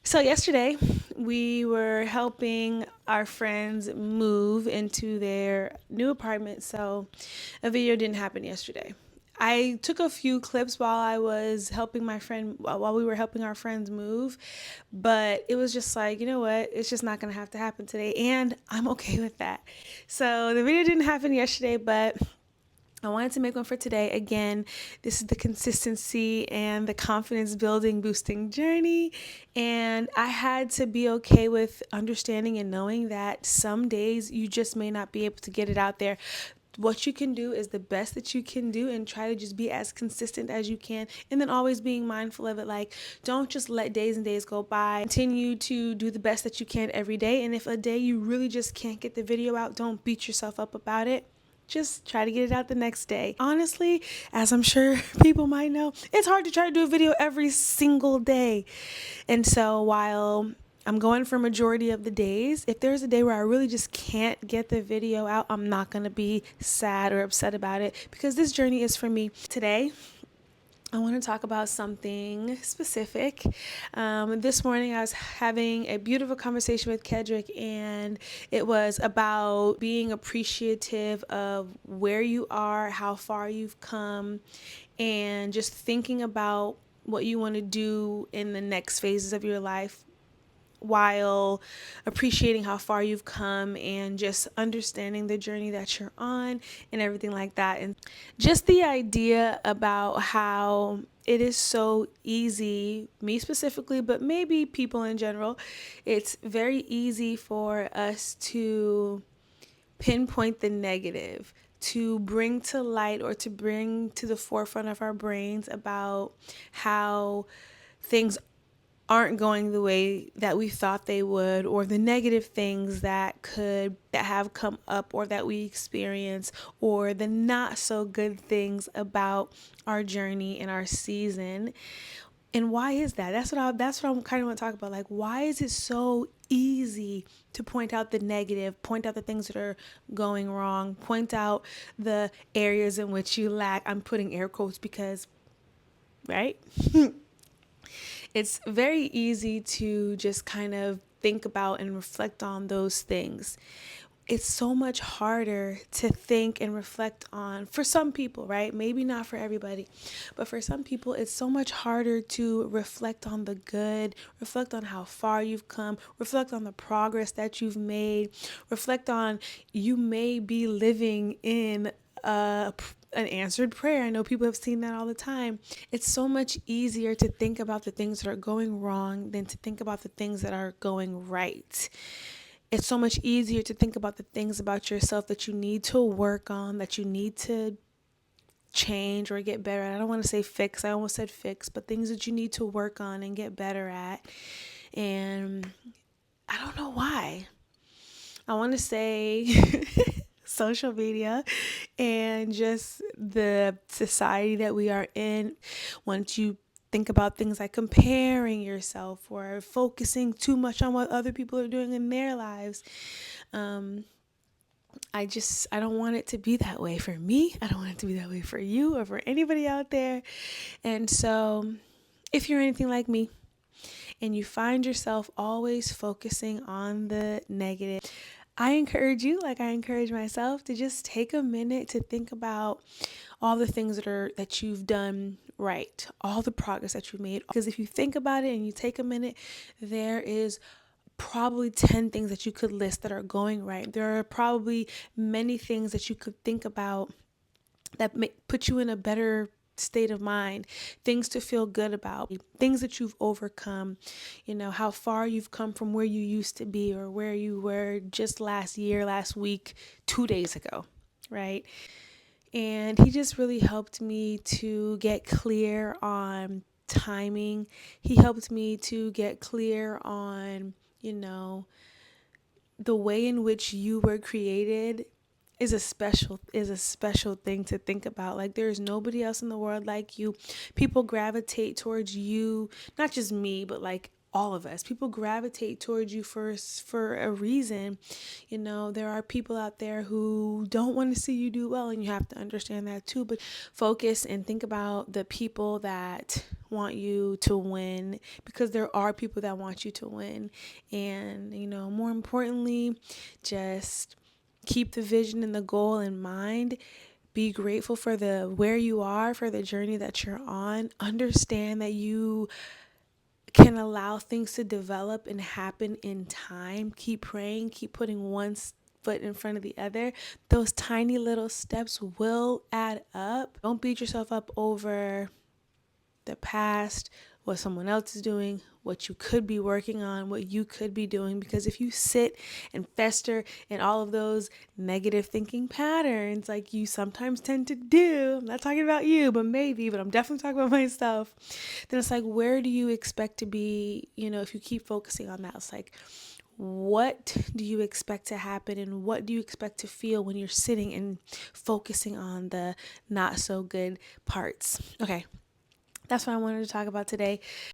So yesterday we were helping our friends move into their new apartment. So a video didn't happen yesterday. I took a few clips while I was helping my friend while we were helping our friends move, but it was just like, you know what? It's just not going to have to happen today and I'm okay with that. So the video didn't happen yesterday, but I wanted to make one for today. Again, this is the consistency and the confidence building, boosting journey. And I had to be okay with understanding and knowing that some days you just may not be able to get it out there. What you can do is the best that you can do and try to just be as consistent as you can. And then always being mindful of it. Like, don't just let days and days go by. Continue to do the best that you can every day. And if a day you really just can't get the video out, don't beat yourself up about it. Just try to get it out the next day. Honestly, as I'm sure people might know, it's hard to try to do a video every single day. And so while I'm going for majority of the days, if there's a day where I really just can't get the video out, I'm not going to be sad or upset about it because this journey is for me. Today, I want to talk about something specific. This morning, I was having a beautiful conversation with Kedrick, and it was about being appreciative of where you are, how far you've come, and just thinking about what you want to do in the next phases of your life while appreciating how far you've come and just understanding the journey that you're on and everything like that. And just the idea about how it is so easy, me specifically, but maybe people in general, it's very easy for us to pinpoint the negative, to bring to light or to bring to the forefront of our brains about how things aren't going the way that we thought they would, or the negative things that have come up or that we experience, or the not so good things about our journey and our season. And why is that? That's what I'm kind of want to talk about. Like, why is it so easy to point out the negative, point out the things that are going wrong, point out the areas in which you lack? I'm putting air quotes because, right? It's very easy to just kind of think about and reflect on those things. It's so much harder to think and reflect on for some people, right? Maybe not for everybody, but for some people, it's so much harder to reflect on the good, reflect on how far you've come, reflect on the progress that you've made, reflect on you may be living in an answered prayer. I know people have seen that all the time. It's so much easier to think about the things that are going wrong than to think about the things that are going right. It's so much easier to think about the things about yourself that you need to work on, that you need to change or get better at. I don't want to say fix. I almost said fix, but things that you need to work on and get better at. And I don't know why. I want to say social media and just the society that we are in. Once you think about things like comparing yourself or focusing too much on what other people are doing in their lives, I don't want it to be that way for me. I don't want it to be that way for you or for anybody out there. And so if you're anything like me and you find yourself always focusing on the negative, I encourage you, like I encourage myself, to just take a minute to think about all the things that you've done right, all the progress that you've made. Because if you think about it and you take a minute, there is probably 10 things that you could list that are going right. There are probably many things that you could think about that may put you in a better state of mind, things to feel good about, things that you've overcome, how far you've come from where you used to be or where you were just last year, last week, 2 days ago, right? And he just really helped me to get clear on timing. He helped me to get clear on, the way in which you were created is a special thing to think about. Like, there's nobody else in the world like you. People gravitate towards you, not just me, but like all of us. People gravitate towards you for a reason. There are people out there who don't want to see you do well, and you have to understand that too. But focus and think about the people that want you to win, because there are people that want you to win. And, more importantly, just keep the vision and the goal in mind. Be grateful for the where you are, for the journey that you're on. Understand that you can allow things to develop and happen in time. Keep praying, keep putting one foot in front of the other. Those tiny little steps will add up. Don't beat yourself up over the past, what someone else is doing, what you could be working on, what you could be doing. Because if you sit and fester in all of those negative thinking patterns, like you sometimes tend to do, I'm not talking about you, but I'm definitely talking about myself, then it's like, where do you expect to be, if you keep focusing on that? It's like, what do you expect to happen, and what do you expect to feel when you're sitting and focusing on the not so good parts? Okay. That's what I wanted to talk about today.